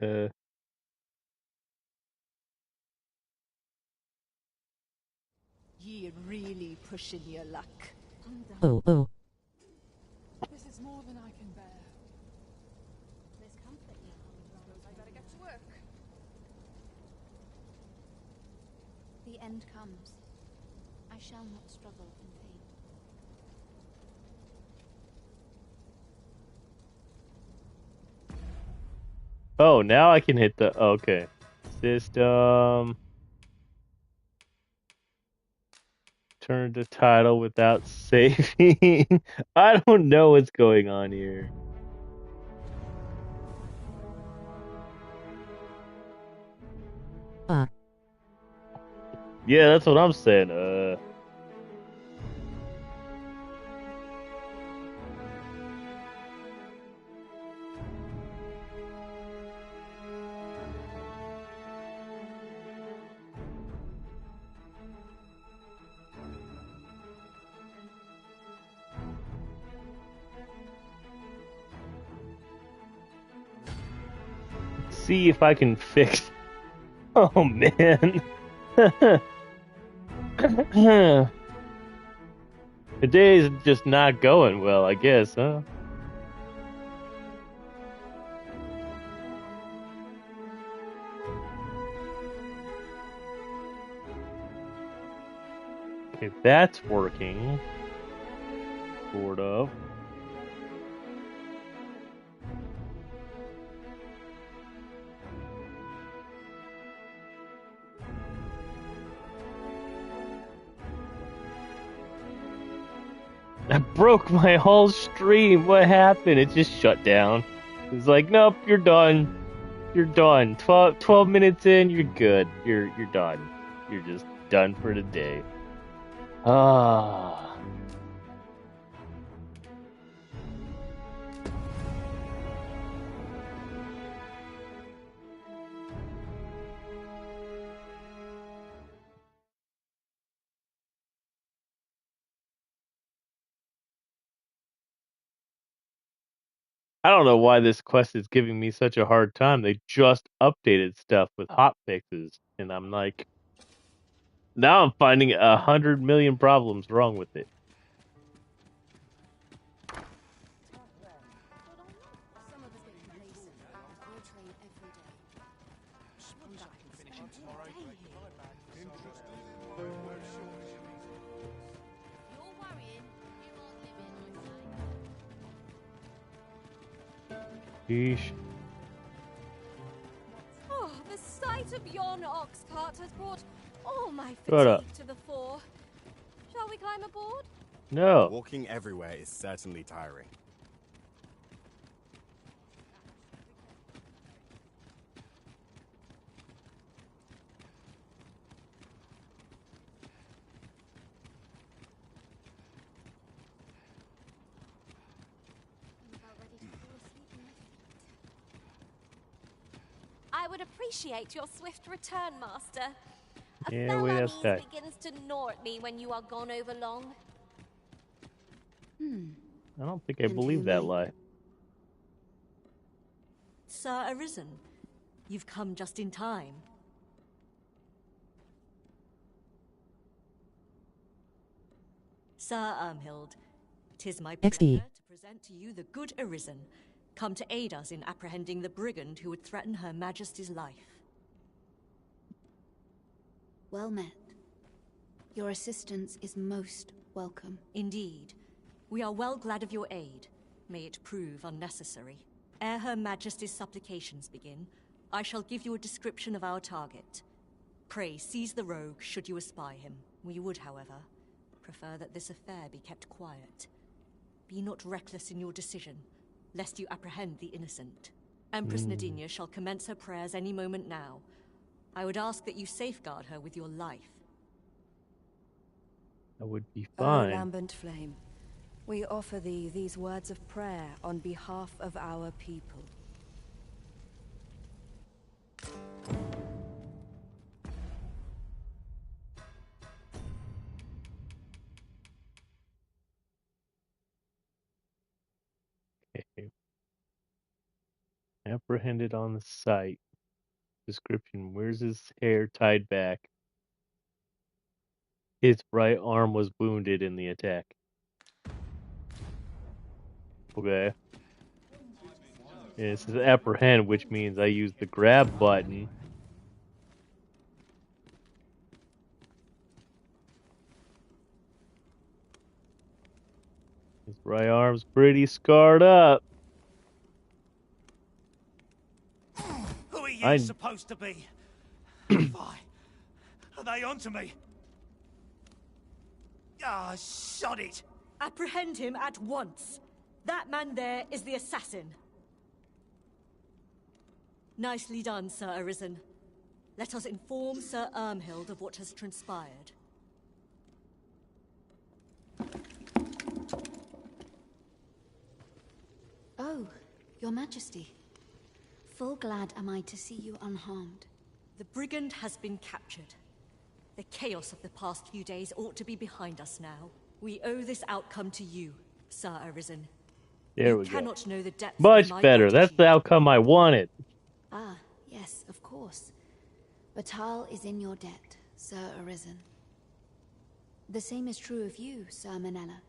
Uh, Ye really pushing your luck. Oh, oh. This is more than I can bear. There's comfort here. Suppose I better get to work. The end comes. I shall not struggle in vain. oh, now I can hit the okay. System. Turn the title without saving. I don't know what's going on here. Yeah, that's what I'm saying. See if I can fix. Oh man. The day's just not going well, I guess, huh? Okay, that's working. Sort of. I broke my whole stream. What happened? It just shut down. It's like, nope, you're done. You're done. 12 minutes in, you're good. You're done. You're just done for the day. Ah. I don't know why this quest is giving me such a hard time. They just updated stuff with hot fixes, and I'm like, now I'm finding 100 million problems wrong with it. Some of us get complacent. We'll train every day. Suppose I can finish it tomorrow. You're worrying, you won't live in, Sheesh. Oh, the sight of yon ox cart has brought all my Shut up. fatigue to the fore. Shall we climb aboard? No. Walking everywhere is certainly tiring. I'm about ready to fall asleep in my feet. I would appreciate your swift return, Master. A Yeah, fell wait a unease sec. begins to gnaw at me when you are gone over long. I don't think I And believe who that may? lie. Sir Arisen, you've come just in time. Sir Ermhild, 'tis my pleasure XD. to present to you the good Arisen, come to aid us in apprehending the brigand who would threaten Her Majesty's life. Well met. Your assistance is most welcome. Indeed, we are well glad of your aid. May it prove unnecessary. Ere Her Majesty's supplications begin, I shall give you a description of our target. Pray seize the rogue should you espy him. We would, however, prefer that this affair be kept quiet. Be not reckless in your decision, lest you apprehend the innocent. Empress Nadinia shall commence her prayers any moment now. I would ask that you safeguard her with your life. That would be O fine. lambent flame, we offer thee these words of prayer on behalf of our people. Okay. Apprehended on the site. Description: wears his hair tied back. His right arm was wounded in the attack. Okay. And it says apprehend, which means I use the grab button. His right arm's pretty scarred up. Who are you supposed to be? Why? Are they onto me? Ah, shot it! Apprehend him at once. That man there is the assassin. Nicely done, Sir Arisen. Let us inform Sir Ermhild of what has transpired. Oh, Your Majesty. Full glad am I to see you unharmed. The brigand has been captured. The chaos of the past few days ought to be behind us now. We owe this outcome to you, Sir Arisen. There we You go. cannot know the depth Much of my better. That's gratitude. the outcome I wanted. Ah, yes, of course. Batal is in your debt, Sir Arisen. The same is true of you, Sir Manella.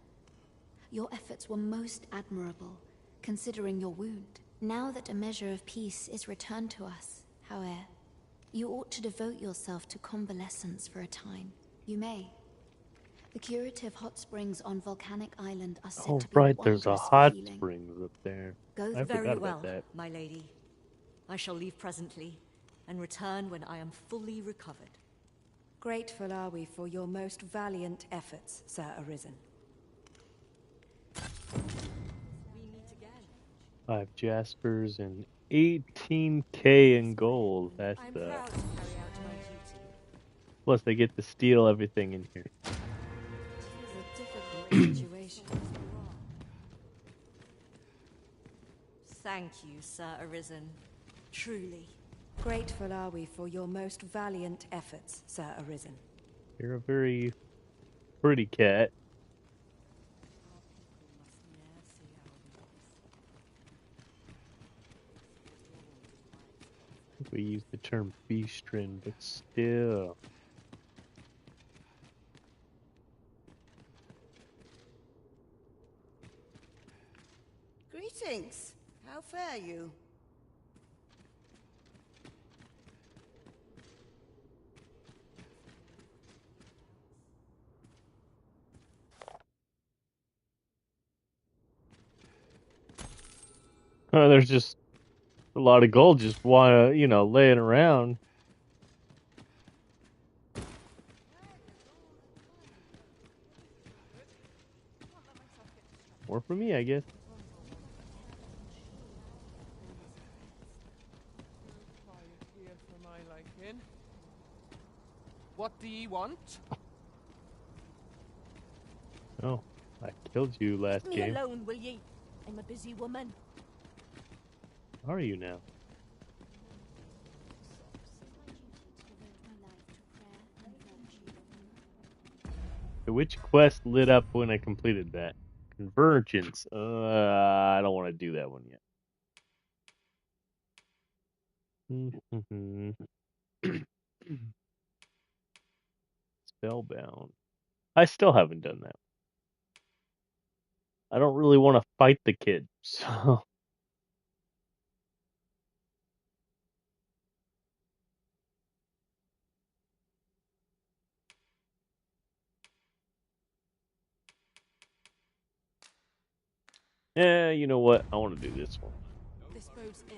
Your efforts were most admirable, considering your wound. Now that a measure of peace is returned to us, however, you ought to devote yourself to convalescence for a time. You may. The curative hot springs on Volcanic Island are said Oh, to be right. There's a wondrous for hot healing. springs up there. Go I Very forgot well, about that. my lady. I shall leave presently, and return when I am fully recovered. Grateful are we for your most valiant efforts, Sir Arisen. We meet again. 5 Jaspers and 18k in gold. That's I'm the. proud to carry out my duty. Plus, they get to steal everything in here. It is a difficult situation. Thank you, Sir Arisen. Truly. Grateful are we for your most valiant efforts, Sir Arisen. You're a very pretty cat. I think we use the term beastrin, but still. Greetings. How fare you? There's just a lot of gold just wanna, laying around. More for me, I guess. Here for my liking. What do ye want? Oh, I killed you last Leave me game. alone, will ye? I'm a busy woman. How are you now? Which quest lit up when I completed that? Convergence. I don't want to do that one yet. Spellbound. I still haven't done that. I don't really want to fight the kid, so. Yeah, you know what? I want to do this one. This bodes ill.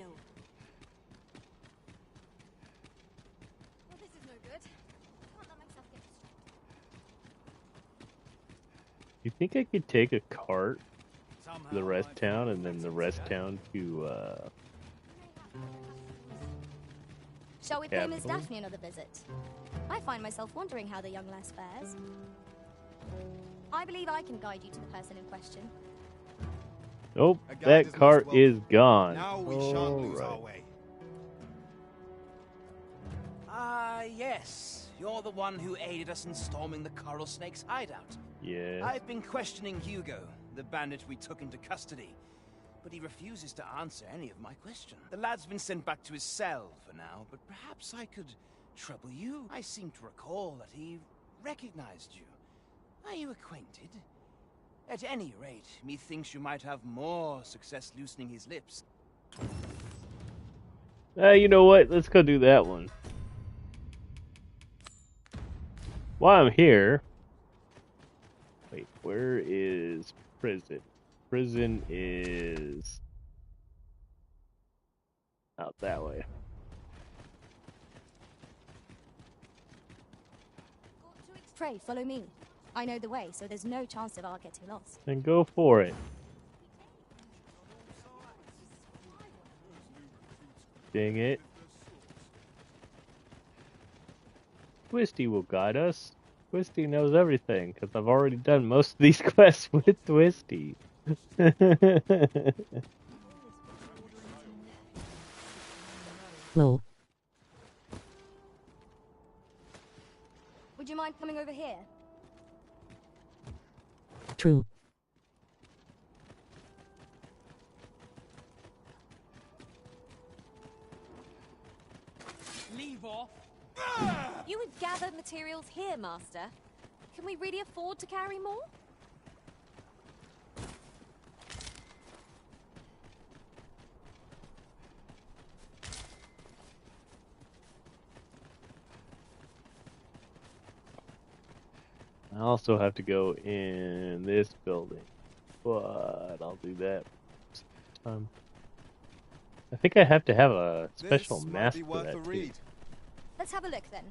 Well, this is no good. Can't let myself get distracted. You think I could take a cart to the rest town and then the rest town to Shall we pay Miss Capital? Daphne another visit? I find myself wondering how the young lass fares. I believe I can guide you to the person in question. Nope, A guide that is cart most is welcome. gone. Now we shan't lose our way. Ah, yes. You're the one who aided us in storming the Coral Snake's hideout. Yeah. I've been questioning Hugo, the bandit we took into custody. but he refuses to answer any of my questions. The lad's been sent back to his cell for now, but perhaps I could trouble you. I seem to recall that he recognized you. Are you acquainted? At any rate, methinks you might have more success loosening his lips. You know what? Let's go do that one. While I'm here... Wait, where is prison? Prison is... out that way. Pray, follow me. I know the way, so there's no chance of our getting lost. Then go for it. Dang it. Twisty will guide us. Twisty knows everything, because I've already done most of these quests with Twisty. No. Would you mind coming over here? True. Leave off. You would gather materials here, Master. Can we really afford to carry more? I also have to go in this building, but I'll do that time. I think I have to have a special mask for that too. Let's have a look then.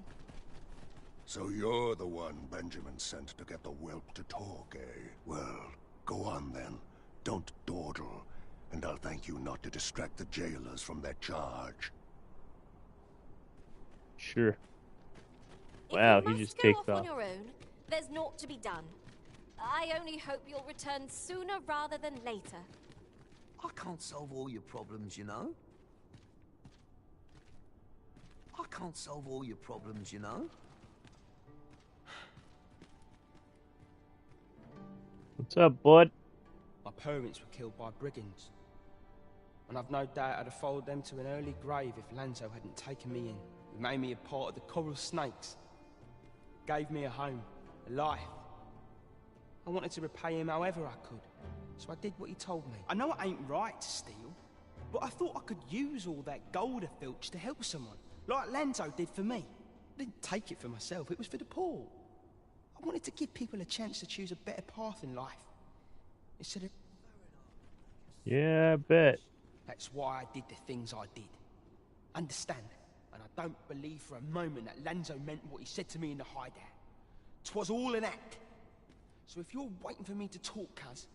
So you're the one Benjamin sent to get the whelp to talk, eh? Well, go on then. Don't dawdle, and I'll thank you not to distract the jailers from their charge. Sure. If Wow, you he must just go takes off off. on your own, there's naught to be done. I only hope you'll return sooner rather than later. I can't solve all your problems, you know. I can't solve all your problems, you know. What's up, bud? My parents were killed by brigands. And I've no doubt I'd have followed them to an early grave if Lanzo hadn't taken me in. He made me a part of the Coral Snakes. Gave me a home, a life. I wanted to repay him however I could. So I did what he told me. I know it ain't right to steal, but I thought I could use all that gold I filched to help someone, like Lanzo did for me. I didn't take it for myself, it was for the poor. I wanted to give people a chance to choose a better path in life. Instead of... Yeah, I bet. That's why I did the things I did. Understand? And I don't believe for a moment that Lanzo meant what he said to me in the hideout. 'Twas all an act. So if you're waiting for me to talk, cuz,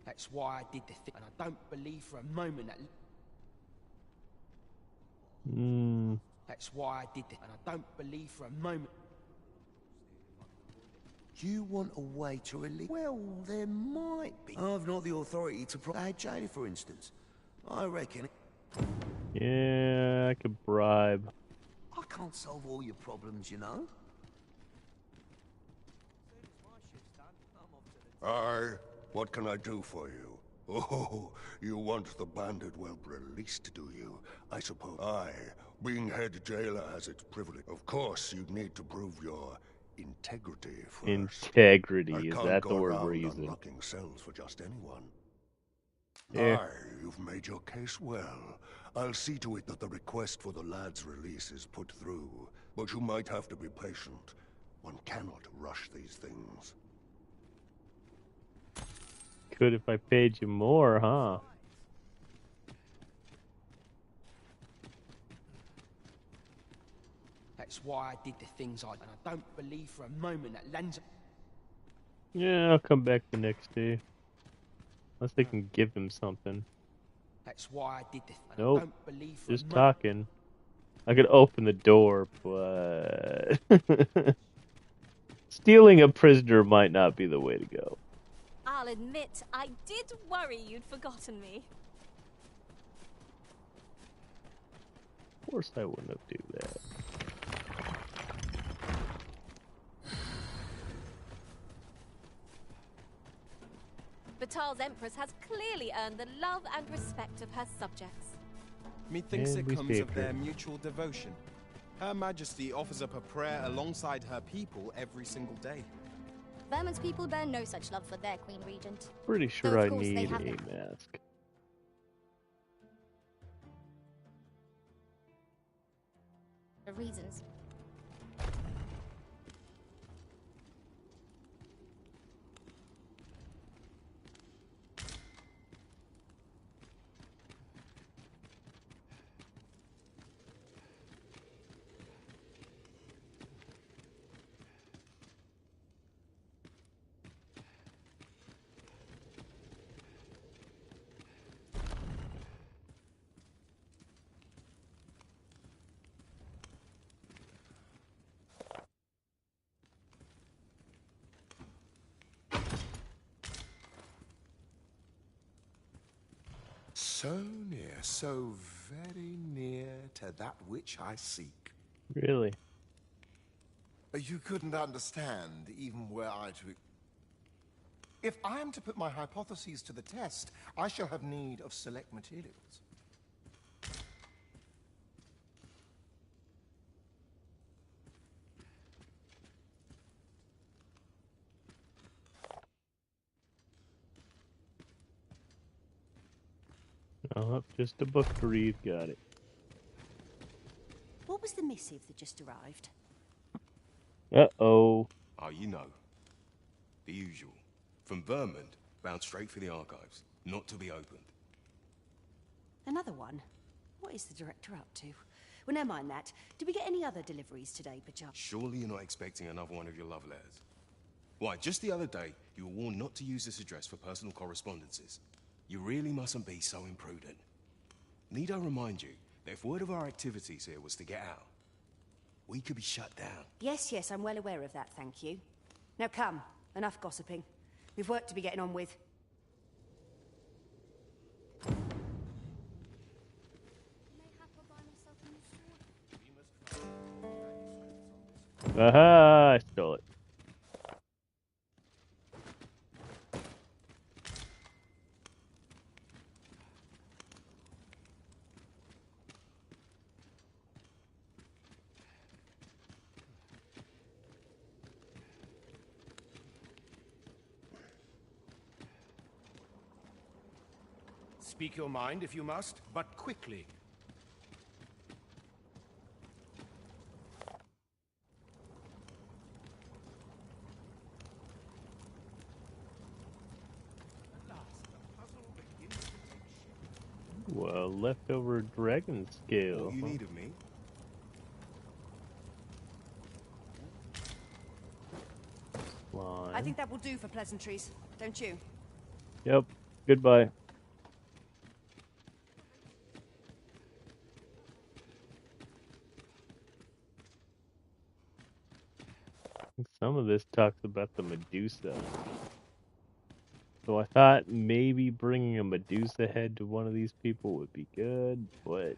that's why I did the thing. And I don't believe for a moment that... That's why I did it. And I don't believe for a moment... You want a way to release? Well, there might be. I've not the authority to jail, for instance. I reckon... Yeah, I could bribe. I can't solve all your problems, you know. Aye, what can I do for you? Oh, you want the bandit whelp released, do you? I suppose. Aye, being head jailer has its privilege. Of course, you'd need to prove your integrity first. Integrity, I is can't that go the word around we're using? unlocking cells for just anyone. Yeah. Aye, you've made your case well. I'll see to it that the request for the lad's release is put through. But you might have to be patient. One cannot rush these things. Could if I paid you more, huh? That's why I did the things I... And I don't believe for a moment that Lanzo... Yeah, I'll come back the next day. Unless they can give him something. That's why I did the... And Nope. I don't believe for Just a talking. I could open the door, but... Stealing a prisoner might not be the way to go. I'll admit, I did worry you'd forgotten me. Of course I wouldn't have do that. Vital's Empress has clearly earned the love and respect of her subjects. Methinks And it we comes saved of their her. mutual devotion. Her Majesty offers up a prayer alongside her people every single day. Vermon's people bear no such love for their Queen Regent. Pretty Though, sure of I course, they need have a their mask. reasons. So near, so very near to that which I seek. Really? You couldn't understand, even were I to... If I am to put my hypotheses to the test, I shall have need of select materials. Oh, just a book to read. Got it. What was the missive that just arrived? Uh-oh. Oh, you know. The usual. From Vermont, bound straight for the archives. Not to be opened. Another one? What is the director up to? Well, never mind that. Did we get any other deliveries today, perchance? Surely you're not expecting another one of your love letters. Why, just the other day, you were warned not to use this address for personal correspondences. You really mustn't be so imprudent. Need I remind you that if word of our activities here was to get out, we could be shut down. Yes, yes, I'm well aware of that, thank you. Now come, enough gossiping. We've work to be getting on with. Aha! I stole it. Speak your mind if you must, but quickly. Well, leftover dragon scale. What you need of me? Slime. I think that will do for pleasantries, don't you? Yep. Goodbye. Some of this talks about the Medusa. So I thought maybe bringing a Medusa head to one of these people would be good, but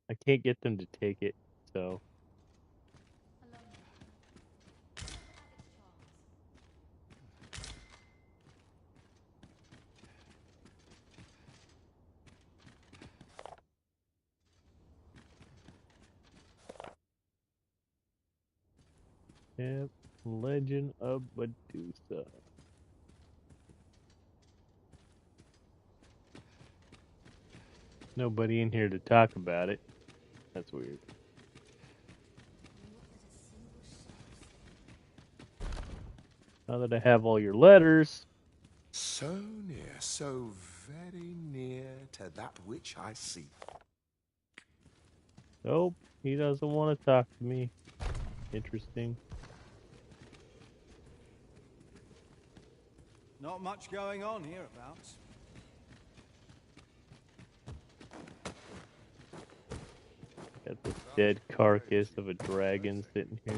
I can't get them to take it, so... Yep, Legend of Medusa. Nobody in here to talk about it. That's weird. Now that I have all your letters. So near, so very near to that which I seek. Nope, he doesn't want to talk to me. Interesting. Not much going on hereabouts. Got this dead carcass of a dragon sitting here.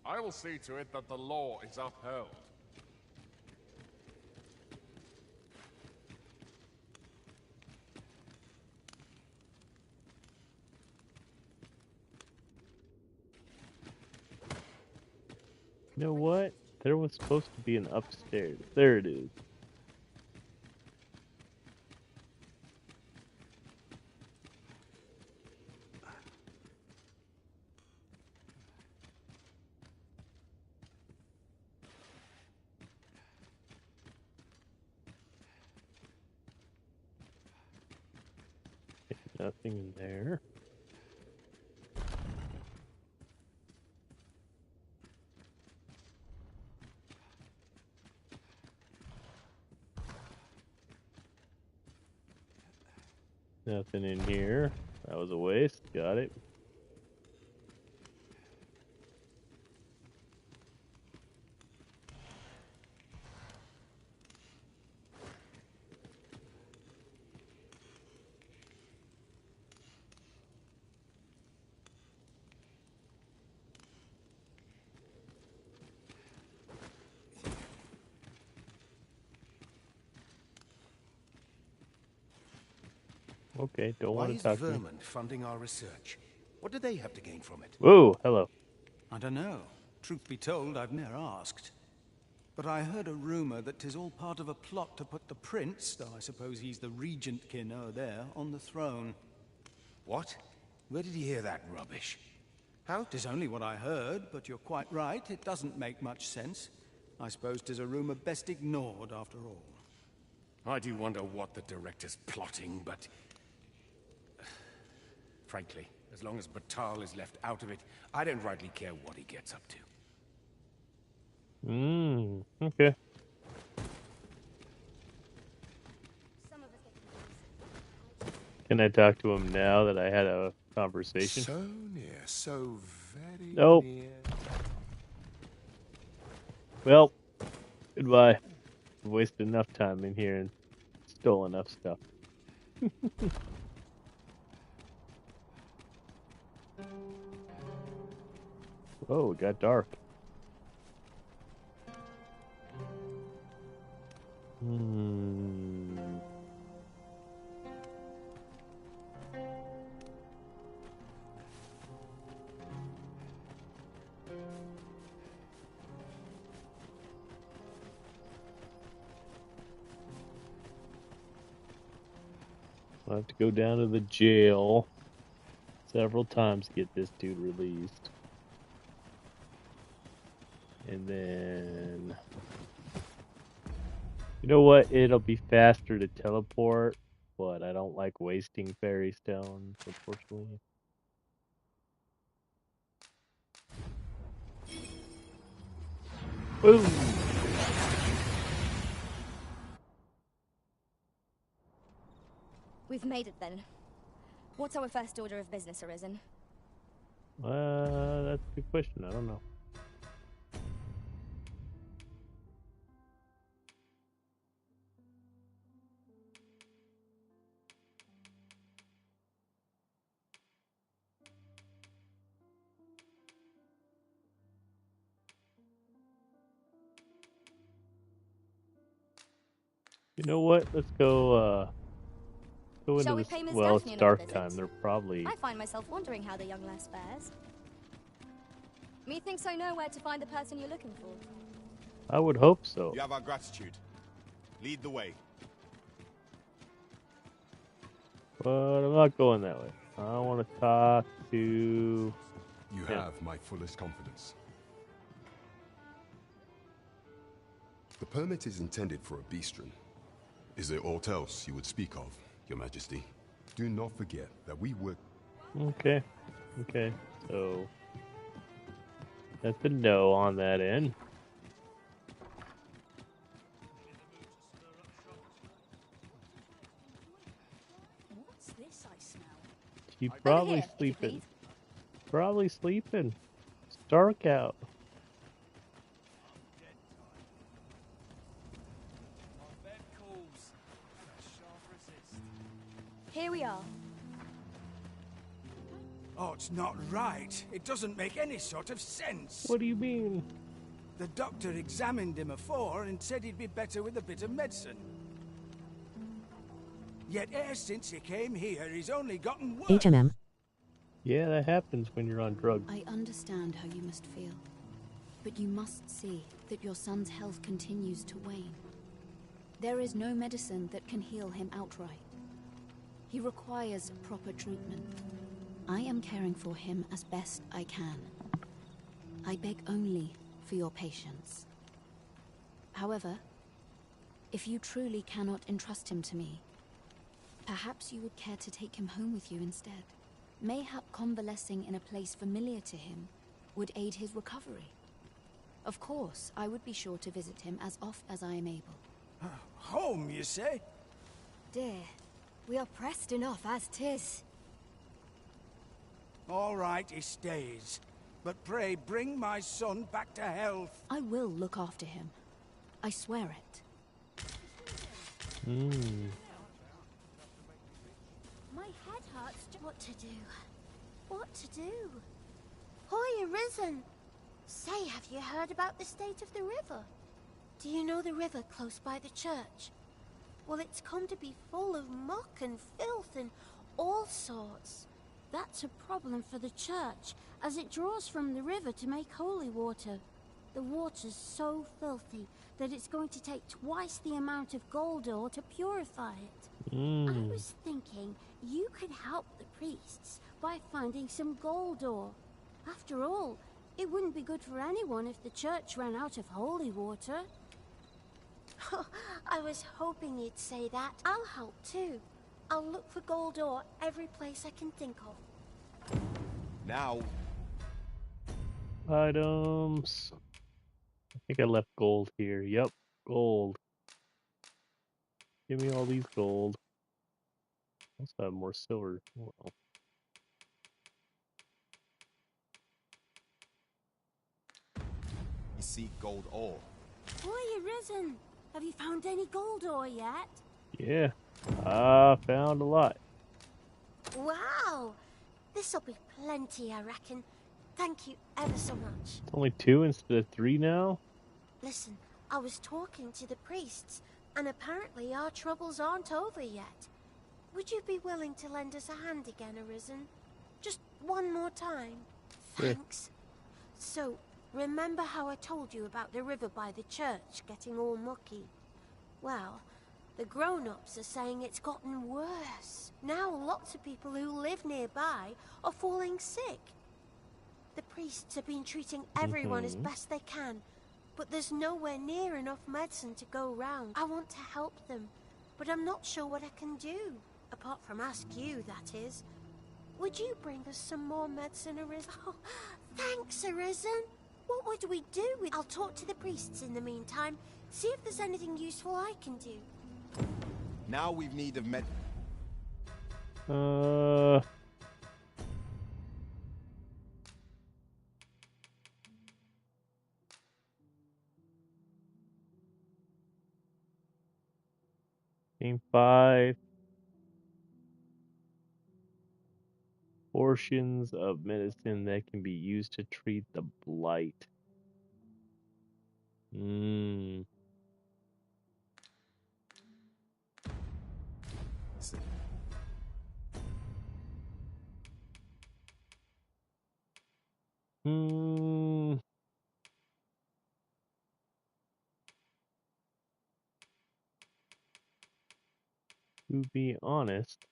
I will see to it that the law is upheld. You know what? There was supposed to be an upstairs. There it is. Nothing in there. Nothing in here. That was a waste. Got it. Okay, don't want to talk to me. Why is Vermund funding our research? What do they have to gain from it? Whoa, hello. I don't know. Truth be told, I've ne'er asked. But I heard a rumor that 'tis all part of a plot to put the prince, though I suppose he's the regent kin o'er there, on the throne. What? Where did you hear that rubbish? How? 'Tis only what I heard, but you're quite right. It doesn't make much sense. I suppose 'tis a rumor best ignored, after all. I do wonder what the director's plotting, but... frankly, as long as Batal is left out of it, I don't rightly care what he gets up to. Okay. Can I talk to him now that I had a conversation? So near, so very nope. near. Well, goodbye. I've wasted enough time in here and stole enough stuff. Oh, it got dark. I'll have to go down to the jail several times to get this dude released. And then... you know what? It'll be faster to teleport, but I don't like wasting fairy stones, unfortunately. Boom! We've made it then. What's our first order of business, Arisen? That's a good question. I don't know. You know what? Let's go, go into this. Well, it's dark time. They're probably... I find myself wondering how the young lass fares. Methinks I know where to find the person you're looking for. I would hope so. You have our gratitude. Lead the way. But I'm not going that way. I want to talk to... You have my fullest confidence. The permit is intended for a beastren. Is there aught else you would speak of, Your Majesty? Do not forget that we work... Okay. Okay. So... that's a no on that end. What's this I smell? She's probably sleeping. Probably sleeping. It's dark out. Here we are. Oh, it's not right. It doesn't make any sort of sense. What do you mean? The doctor examined him afore and said he'd be better with a bit of medicine. Yet ever since he came here, he's only gotten worse. Yeah, that happens when you're on drugs. I understand how you must feel. But you must see that your son's health continues to wane. There is no medicine that can heal him outright. He requires proper treatment. I am caring for him as best I can. I beg only for your patience. However, if you truly cannot entrust him to me, perhaps you would care to take him home with you instead. Mayhap convalescing in a place familiar to him would aid his recovery. Of course, I would be sure to visit him as oft as I am able. Home, you say? Dear, we are pressed enough as 'tis. All right, he stays. But pray, bring my son back to health. I will look after him. I swear it. My head hurts. What to do? What to do? Hoy, Arisen! Say, have you heard about the state of the river? Do you know the river close by the church? Well, it's come to be full of muck and filth and all sorts. That's a problem for the church, as it draws from the river to make holy water. The water's so filthy that it's going to take twice the amount of gold ore to purify it. I was thinking you could help the priests by finding some gold ore. After all, it wouldn't be good for anyone if the church ran out of holy water. I was hoping you'd say that. I'll help too. I'll look for gold ore every place I can think of. Now. Items. I think I left gold here. Yep, gold. Give me all these gold. I also have more silver. Well. You seek gold ore. Boy, Arisen! Have you found any gold ore yet? Yeah, I found a lot. Wow! This'll be plenty, I reckon. Thank you ever so much. It's only 2 instead of 3 now? Listen, I was talking to the priests, and apparently our troubles aren't over yet. Would you be willing to lend us a hand again, Arisen? Just one more time? Thanks. So, remember how I told you about the river by the church getting all mucky? Well, the grown-ups are saying it's gotten worse. Now lots of people who live nearby are falling sick. The priests have been treating everyone as best they can, but there's nowhere near enough medicine to go round. I want to help them, but I'm not sure what I can do. Apart from ask you, that is. Would you bring us some more medicine, Arisen? Oh, thanks, Arisen. What would we do with... I'll talk to the priests in the meantime, see if there's anything useful I can do. Now we've need of med... Game 5. Portions of medicine that can be used to treat the blight. To be honest,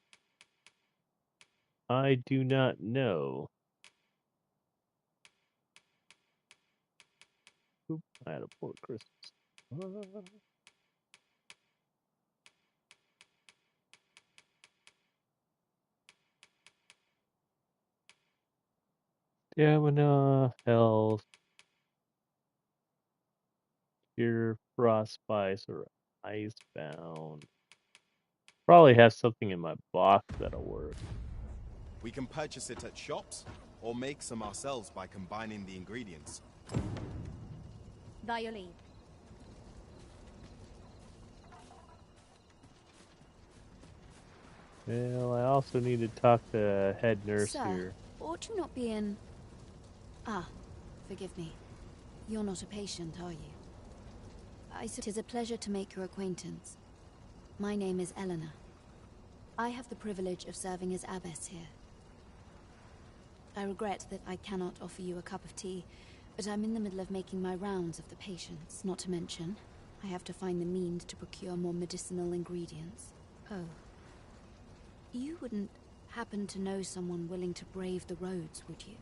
I do not know. Oop, I had a poor Christmas. Stamina, health, cure, frostbite, or icebound. Probably have something in my box that'll work. We can purchase it at shops, or make some ourselves by combining the ingredients. By your leave. Well, I also need to talk to head nurse Sir, here. ought you not be in... Ah, forgive me. You're not a patient, are you? It is a pleasure to make your acquaintance. My name is Eleanor. I have the privilege of serving as abbess here. I regret that I cannot offer you a cup of tea, But I'm in the middle of making my rounds of the patients, not to mention, I have to find the means to procure more medicinal ingredients. Oh. You wouldn't happen to know someone willing to brave the roads, would you?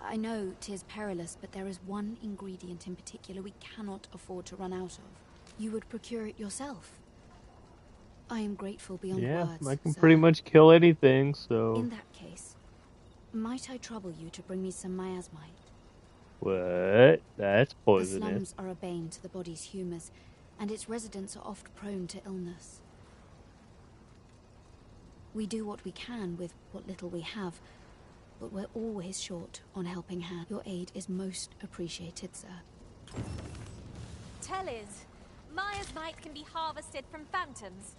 I know 'tis perilous, but there is one ingredient in particular we cannot afford to run out of. You would procure it yourself. I am grateful beyond words. I can sir. pretty much kill anything, so... In that case, might I trouble you to bring me some miasmite? What? That's The poisonous. slums are a bane to the body's humours, and its residents are oft prone to illness. We do what we can with what little we have, but we're always short on helping hand. Your aid is most appreciated, sir. Tell Liz, miasmite can be harvested from phantoms,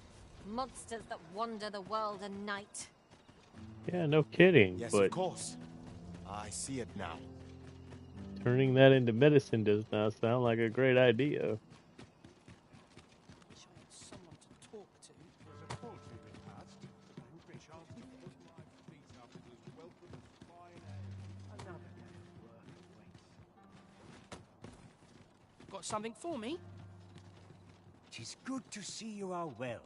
monsters that wander the world at night. Yeah, no kidding, Yes, but of course. I see it now. turning that into medicine does not sound like a great idea. Got something for me? 'Tis good to see you are well.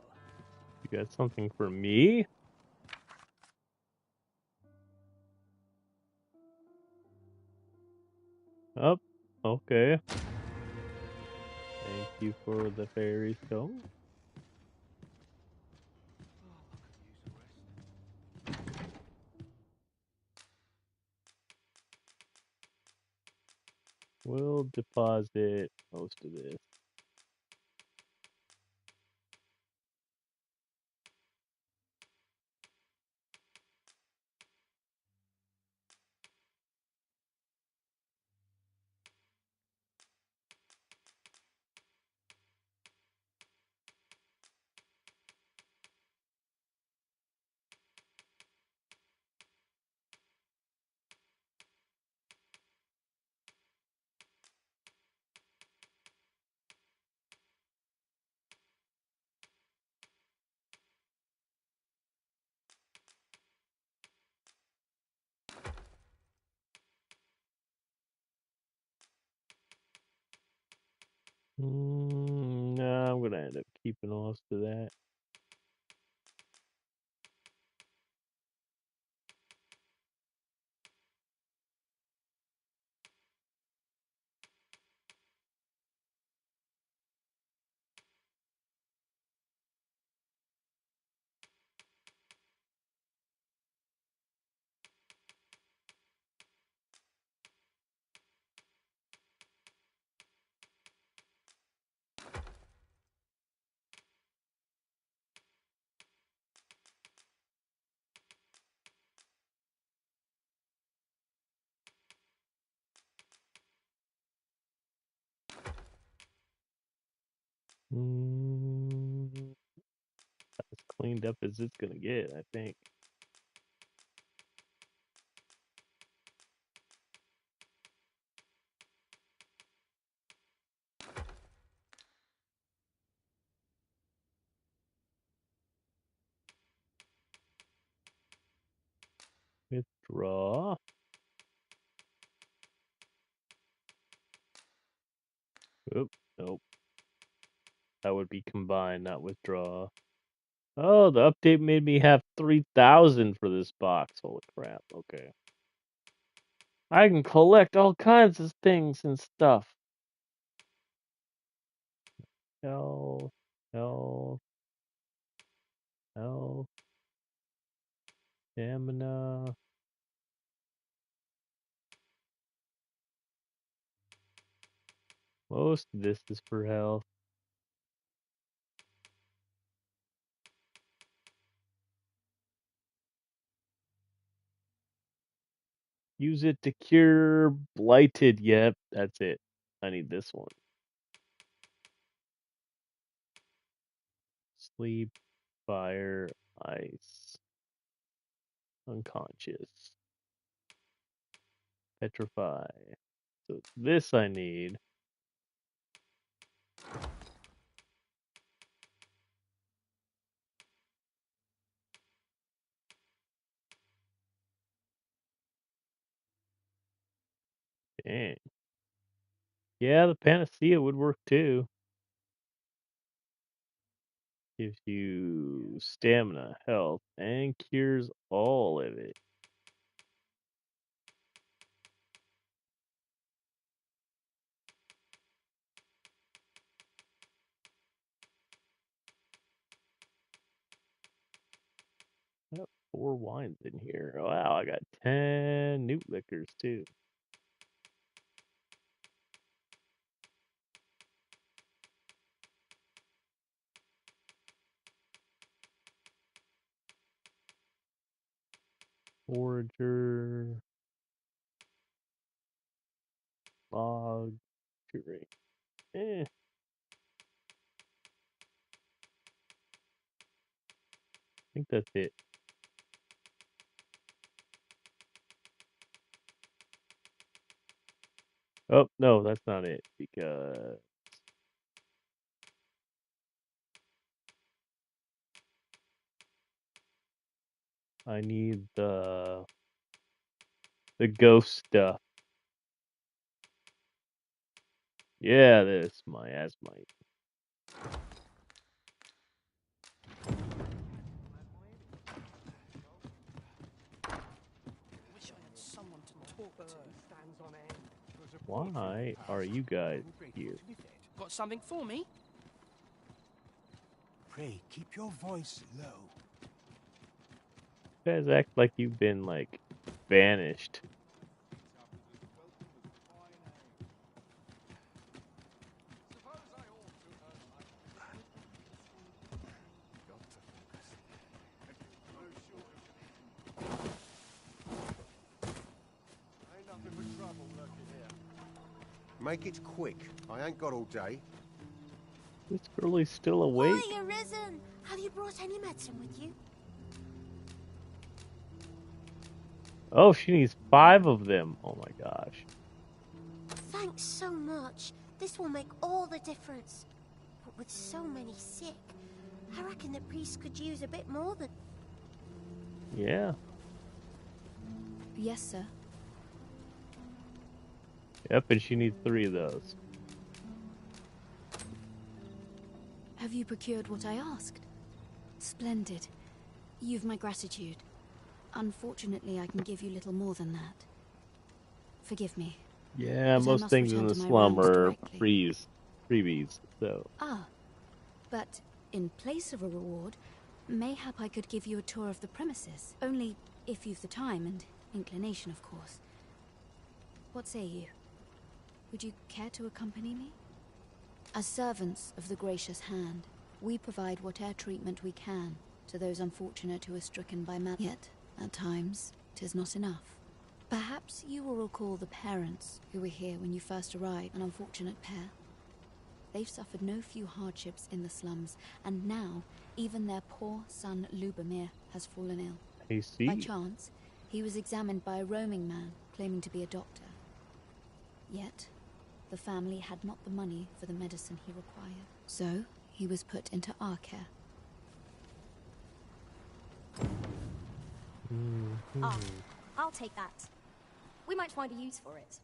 You got something for me? Oh, okay. Thank you for the fairy stone. We'll deposit most of this. No, I'm gonna end up keeping most of that. As cleaned up as it's gonna get, I think. Withdraw. Oop, nope. That would be combined, not withdraw. Oh, the update made me have 3,000 for this box. Holy crap, okay. I can collect all kinds of things and stuff. Health, health, health, stamina. Most of this is for health. Use it to cure blighted. Yep, that's it. I need this one. Sleep, fire, ice, unconscious, petrify. So this I need. Dang. Yeah, the Panacea would work too. Gives you stamina, health, and cures all of it. Got 4 wines in here. Wow, I got 10 newt liquors too. Forager. Log. Curate. I think that's it. Oh, no, that's not it because I need the ghost stuff. Yeah, this miasmite. Why are you guys here? Got something for me? Pray, keep your voice low. You guys act like you've been, like, banished. Make it quick. I ain't got all day. This girl is still awake. Hi, Arisen! Have you brought any medicine with you? Oh, she needs 5 of them. Oh my gosh. Thanks so much. This will make all the difference. But with so many sick, I reckon the priest could use a bit more than... Yeah. Yes, sir. Yep, and she needs 3 of those. Have you procured what I asked? Splendid. You've my gratitude. Unfortunately, I can give you little more than that. Forgive me. Yeah, but most things in the slum are freebies, so. Ah, but in place of a reward, mayhap I could give you a tour of the premises. Only if you've the time and inclination, of course. What say you? Would you care to accompany me? As servants of the gracious hand, we provide whatever treatment we can to those unfortunate who are stricken by malady. Yet, at times, 'tis not enough. Perhaps you will recall the parents who were here when you first arrived, an unfortunate pair. They've suffered no few hardships in the slums, and now even their poor son Lubomir has fallen ill. I see. By chance, he was examined by a roaming man claiming to be a doctor. Yet, the family had not the money for the medicine he required. So, he was put into our care. Ah, I'll take that. We might find a use for it.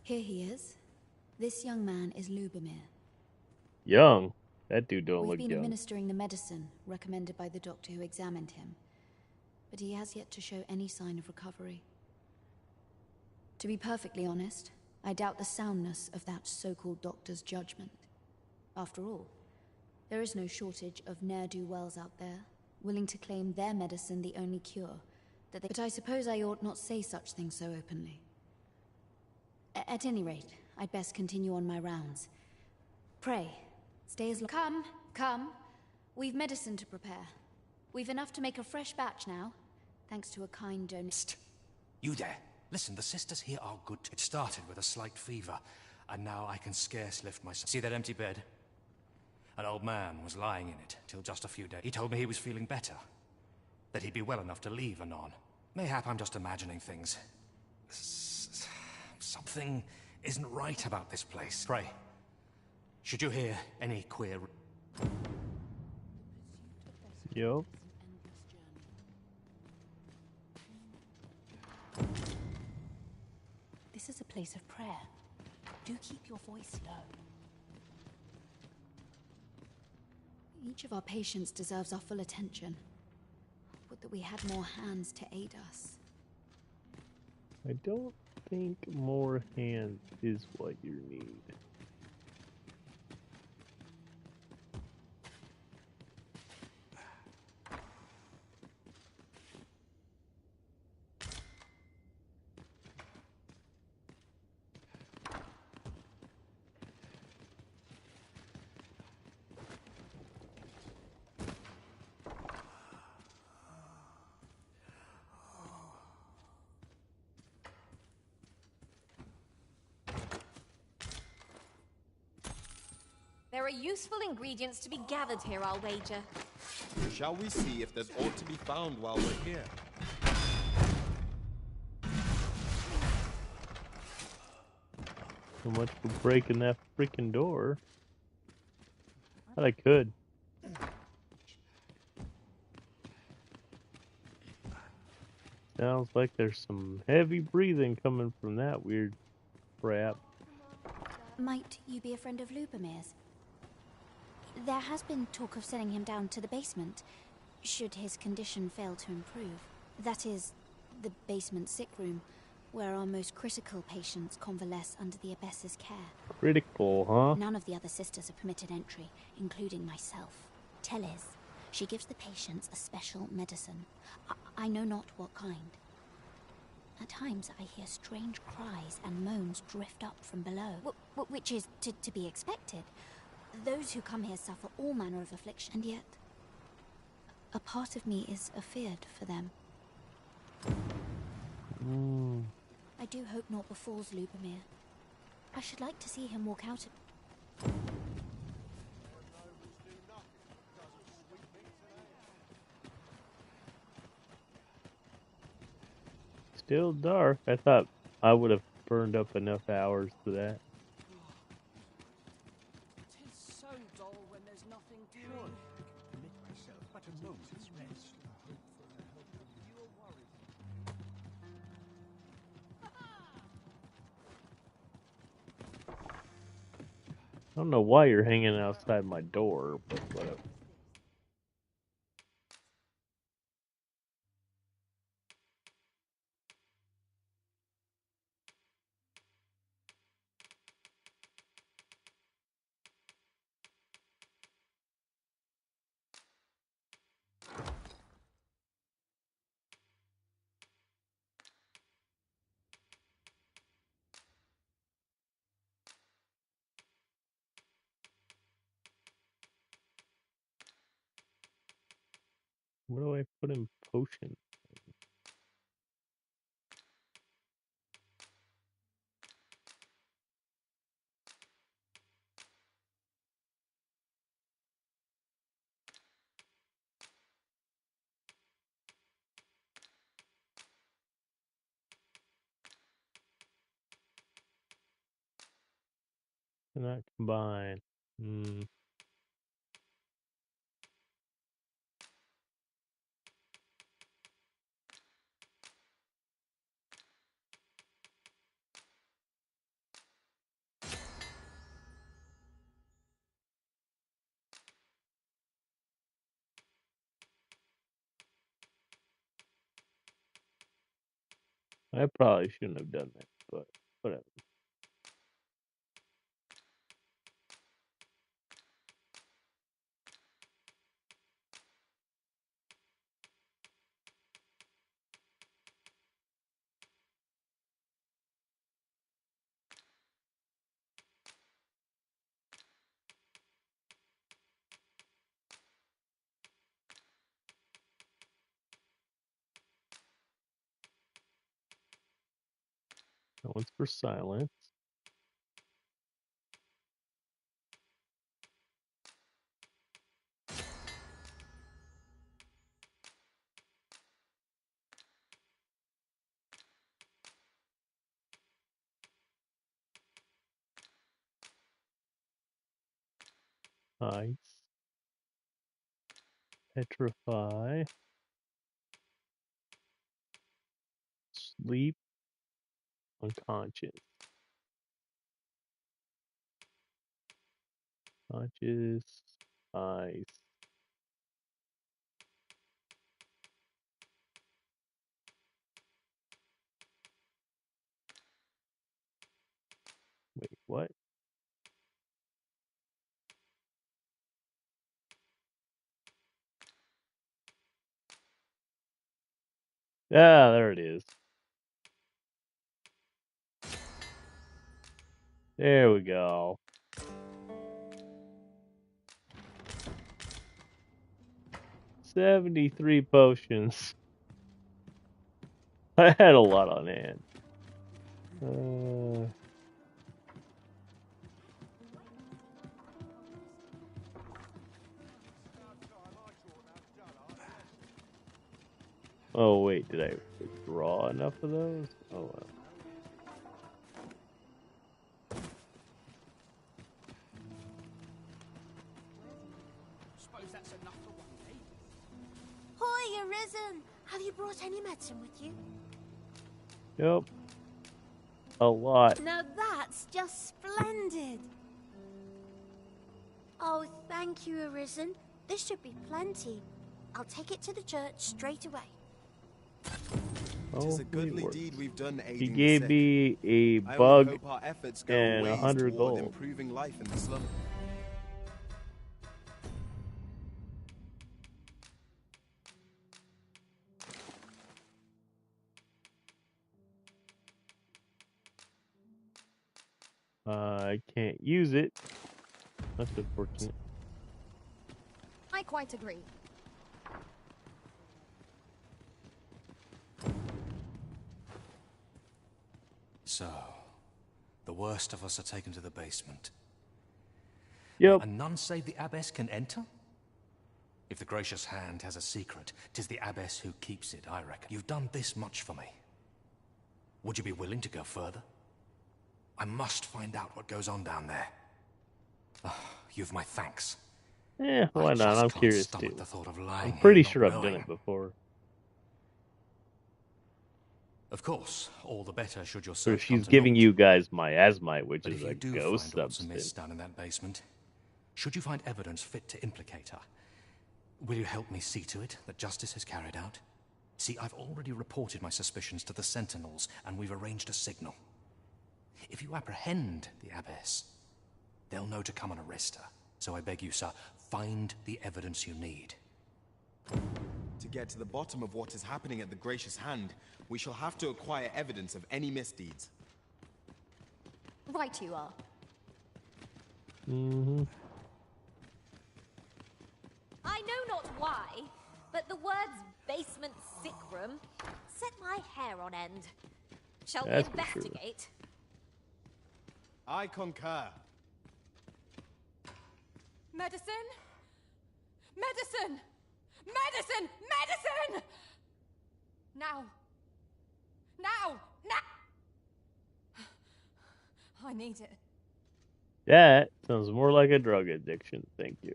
Here he is. This young man is Lubomir. Young? That dude don't We've look been young. administering the medicine recommended by the doctor who examined him, but he has yet to show any sign of recovery. To be perfectly honest, I doubt the soundness of that so-called doctor's judgment. After all, there is no shortage of ne'er-do-wells out there, willing to claim their medicine the only cure that they... But I suppose I ought not say such things so openly. At any rate, I'd best continue on my rounds. Pray, stay as long... Come. We've medicine to prepare. We've enough to make a fresh batch now, thanks to a kind donor. You there. Listen, the sisters here are good. It started with a slight fever, and now I can scarce lift myself. See that empty bed? An old man was lying in it till just a few days. He told me he was feeling better, that he'd be well enough to leave anon. Mayhap I'm just imagining things. Something isn't right about this place. Pray, should you hear any queer... Yup. This is a place of prayer. Do keep your voice low. Each of our patients deserves our full attention. Would that we had more hands to aid us. I don't think more hands is what you need. There are useful ingredients to be gathered here, I'll wager. Shall we see if there's aught to be found while we're here? So much for breaking that freaking door. But I could. Sounds like there's some heavy breathing coming from that weird crap. Might you be a friend of Lubomir's? There has been talk of sending him down to the basement, should his condition fail to improve. That is, the basement sick room, where our most critical patients convalesce under the Abbess's care. Critical, huh? None of the other sisters are permitted entry, including myself. Teles, she gives the patients a special medicine. I know not what kind. At times I hear strange cries and moans drift up from below, which is to be expected. Those who come here suffer all manner of affliction, and yet a part of me is afeared for them. I do hope naught befalls Lubomir. I should like to see him walk out of... Still dark. I thought I would have burned up enough hours for that. Tis so dull when there's nothing doing. Permit myself but a moment's rest. You are worried. I don't know why you're hanging outside my door, but whatever. What do I put in potion? Cannot combine. I probably shouldn't have done that, but whatever. That one's for silence. Nice. Petrify. Sleep. Unconscious. Conscious. Ice. Wait, what? Ah, there it is. There we go. 73 potions. I had a lot on hand. Oh wait, did I withdraw enough of those? Oh well. Suppose that's enough for one day. Hoy, Arisen! Have you brought any medicine with you? Yep. A lot. Now that's just splendid! Oh, thank you, Arisen. This should be plenty. I'll take it to the church straight away. It is a goodly deed we've done He aiding gave the sick. me a I only bug hope our efforts go and ways 100 toward gold. improving life in the slum. I can't use it. That's unfortunate. I quite agree. So, the worst of us are taken to the basement. Yep. And none save the abbess can enter? If the gracious hand has a secret, 'tis the abbess who keeps it, I reckon. You've done this much for me. Would you be willing to go further? I must find out what goes on down there. You've my thanks. Yeah, why not? I'm curious too. The thought of lying I'm pretty here, sure not I've done knowing. it before. Of course, all the better should your So search come she's to giving naught. you guys miasmite, which But is if you a do ghost find what's amiss substance. down in that basement, should you find evidence fit to implicate her, will you help me see to it that justice is carried out? See, I've already reported my suspicions to the Sentinels, and we've arranged a signal. If you apprehend the abbess, they'll know to come and arrest her. So I beg you, sir, find the evidence you need. To get to the bottom of what is happening at the Gracious Hand, we shall have to acquire evidence of any misdeeds. Right you are. Mm-hmm. I know not why, but the words basement sick room set my hair on end. Shall That's we for sure. investigate? I concur. Medicine? Medicine! Medicine! Medicine! Now! Now! Now! I need it. That sounds more like a drug addiction. Thank you.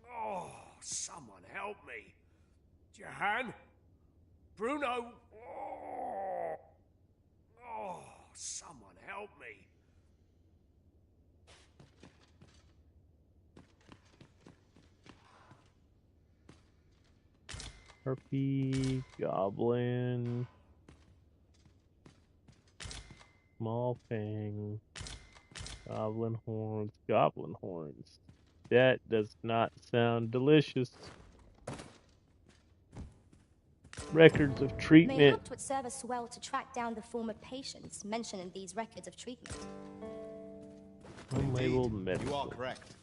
Oh, someone help me. Jahan? Bruno? Oh, someone help me. Harpy, goblin, small fang, goblin horns, goblin horns. That does not sound delicious. Records of treatment. Mayhap 'twould serve us well to track down the former patients mentioned in these records of treatment. Unlabeled medicine. You are correct.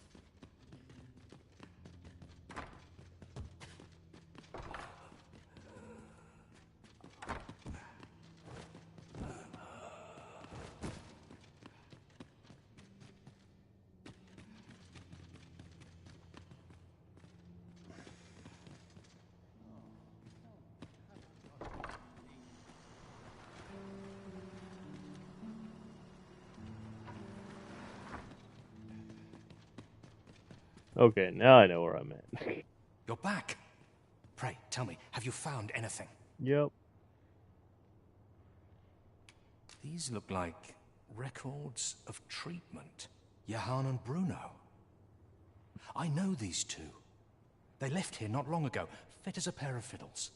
Okay, now I know where I'm at. You're back. Pray, tell me, have you found anything? Yep. These look like records of treatment. Johann and Bruno. I know these two. They left here not long ago, fit as a pair of fiddles.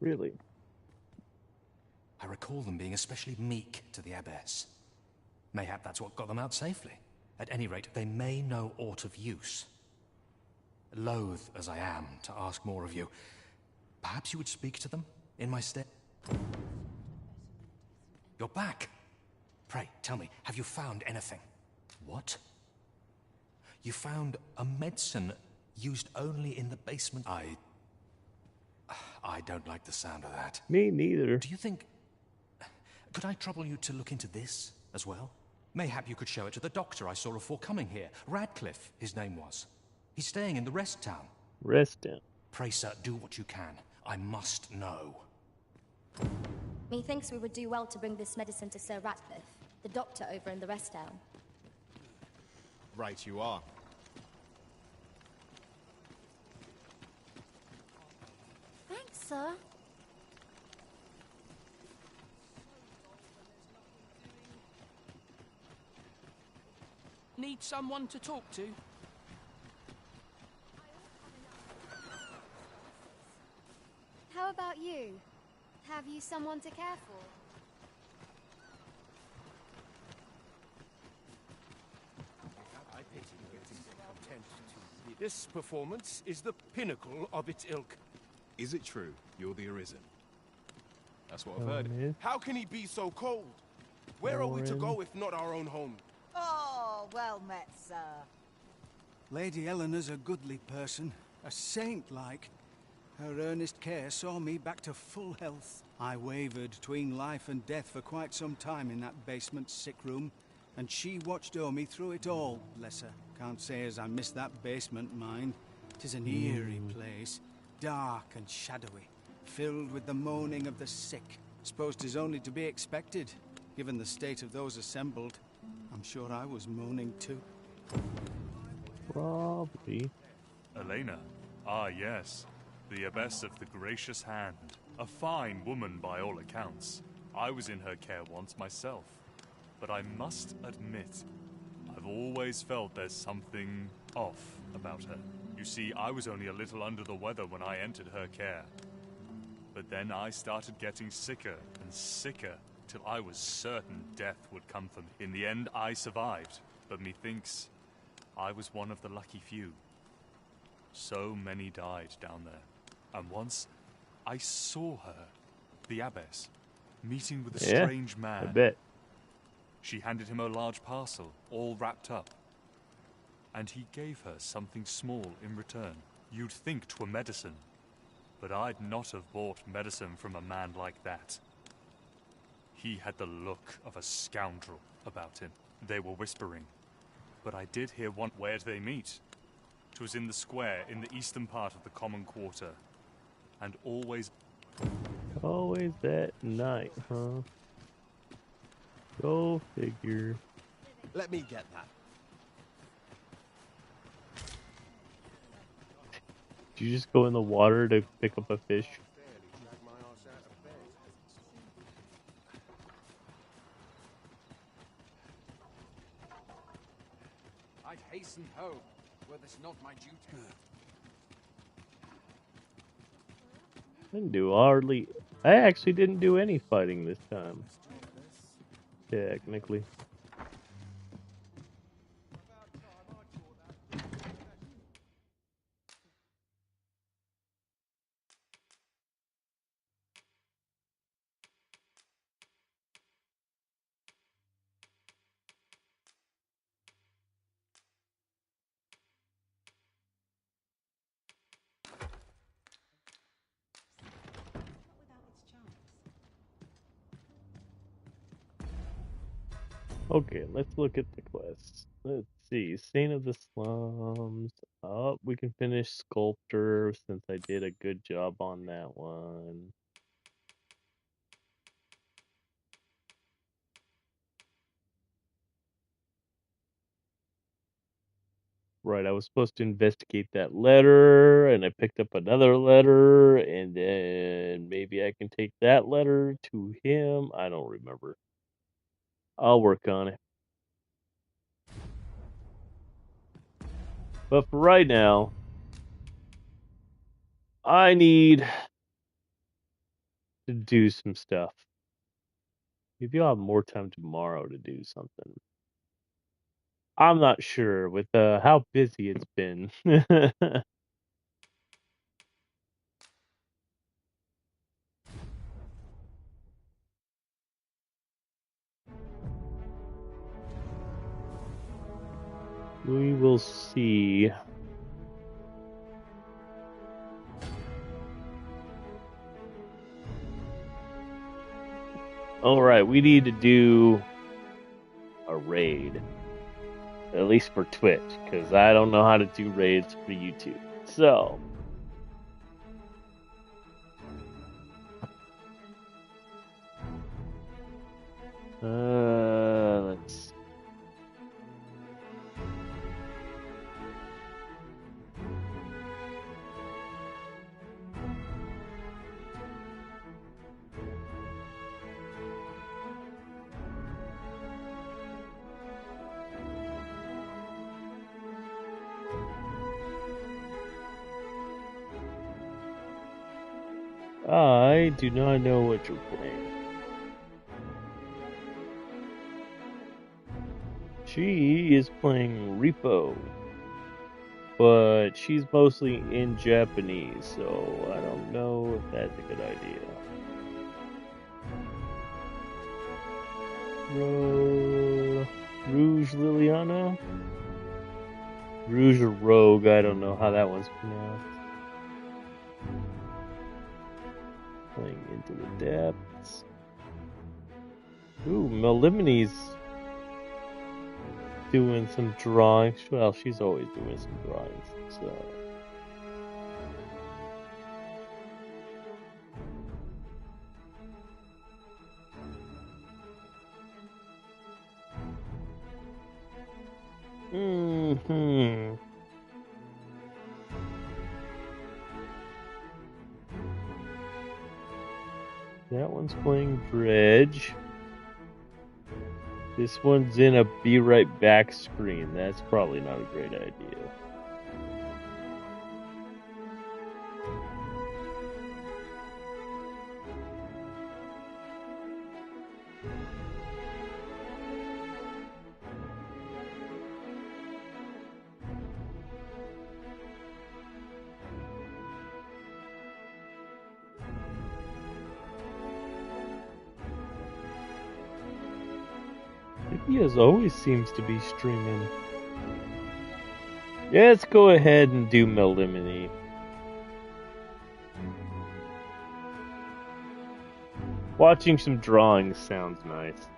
Really? I recall them being especially meek to the abbess. Mayhap that's what got them out safely. At any rate, they may know aught of use. Loath as I am to ask more of you, perhaps you would speak to them in my stead? You're back. Pray, tell me, have you found anything? What? You found a medicine used only in the basement? I don't like the sound of that. Me neither. Do you think... Could I trouble you to look into this as well? Mayhap you could show it to the doctor I saw before coming here. Radcliffe, his name was. He's staying in the rest town. Rest town. Pray, sir, do what you can. I must know. Methinks we would do well to bring this medicine to Sir Ratcliffe, the doctor over in the rest town. Right you are. Thanks, sir. Need someone to talk to? How about you? Have you someone to care for? This performance is the pinnacle of its ilk. Is it true you're the Arisen? That's what I've Oh, heard. man. How can he be so cold? Where are we to go if not our own home? Oh, well met, sir. Lady Eleanor's a goodly person, a saint-like. Her earnest care saw me back to full health. I wavered between life and death for quite some time in that basement sick room, and she watched o'er me through it all, bless her. Can't say as I miss that basement, mind. 'Tis an eerie place, dark and shadowy, filled with the moaning of the sick. Suppose 'tis only to be expected, given the state of those assembled. I'm sure I was moaning too. Probably. Elena. Ah, yes. The Abbess of the Gracious Hand. A fine woman by all accounts. I was in her care once myself. But I must admit, I've always felt there's something off about her. You see, I was only a little under the weather when I entered her care. But then I started getting sicker and sicker, till I was certain death would come for me. In the end, I survived, but methinks I was one of the lucky few. So many died down there. And once, I saw her, the Abbess, meeting with a strange man. I bet. She handed him a large parcel, all wrapped up. And he gave her something small in return. You'd think 'twere medicine, but I'd not have bought medicine from a man like that. He had the look of a scoundrel about him. They were whispering, but I did hear one. Where'd they meet? 'Twas in the square in the eastern part of the common quarter. And always at night, huh? Go figure. Let me get that. Did you just go in the water to pick up a fish? I'd hasten home, were this not my duty. Didn't do hardly. I actually didn't do any fighting this time. Technically. Okay, let's look at the quests. Let's see. Saint of the Slums. Oh, we can finish Sculptor since I did a good job on that one. Right, I was supposed to investigate that letter, and I picked up another letter, and then maybe I can take that letter to him. I don't remember. I'll work on it. But for right now, I need to do some stuff. Maybe I'll have more time tomorrow to do something. I'm not sure with how busy it's been. We will see. Alright, we need to do a raid. At least for Twitch, because I don't know how to do raids for YouTube. So. Let's. I do not know what you're playing. She is playing Repo, but she's mostly in Japanese, so I don't know if that's a good idea. Rouge Liliana? Rouge or Rogue, I don't know how that one's pronounced. Playing Into the Depths. Ooh, Melimine's doing some drawings. Well, she's always doing some drawings, so. That one's playing Dredge. This one's in a be right back screen. That's probably not a great idea. He always seems to be streaming. Yeah, let's go ahead and do Melimini. Watching some drawings sounds nice.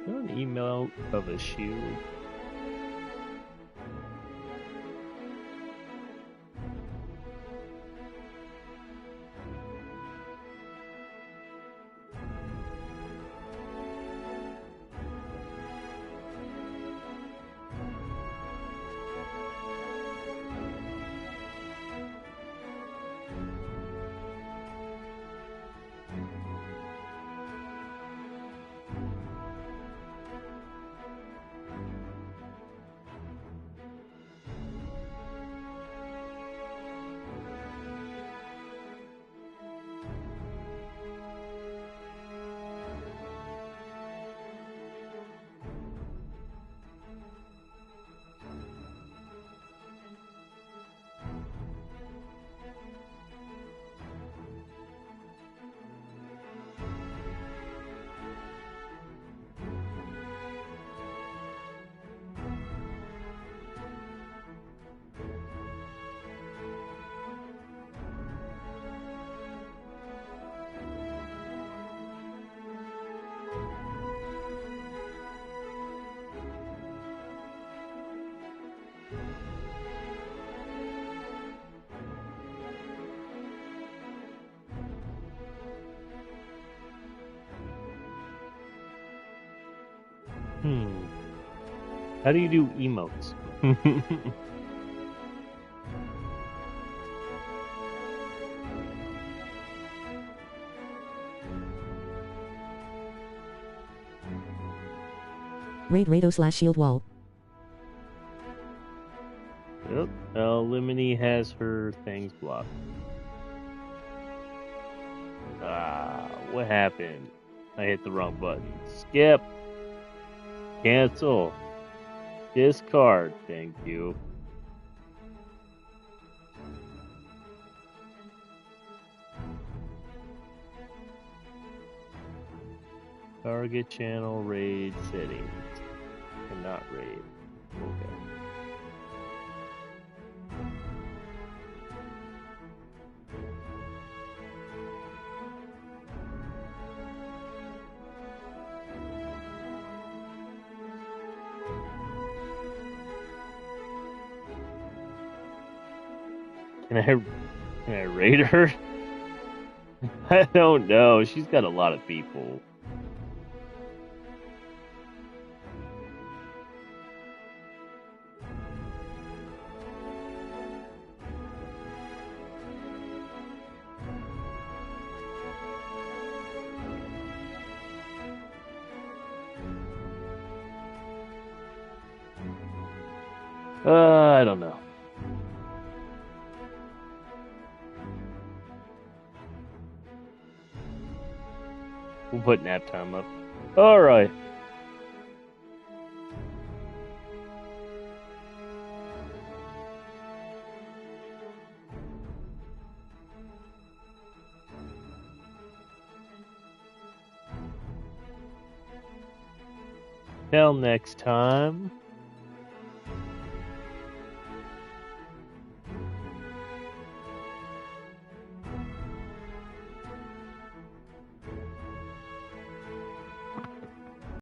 An email of a shield. How do you do emotes? Raid Rado / shield wall. Yep. Limini has her things blocked. What happened? I hit the wrong button. Skip. Cancel. Discard. Thank you. Target channel raid settings. Cannot raid. Okay. Can I raid her? I don't know. She's got a lot of people. I don't know. We'll put nap time up. Alright. Till next time.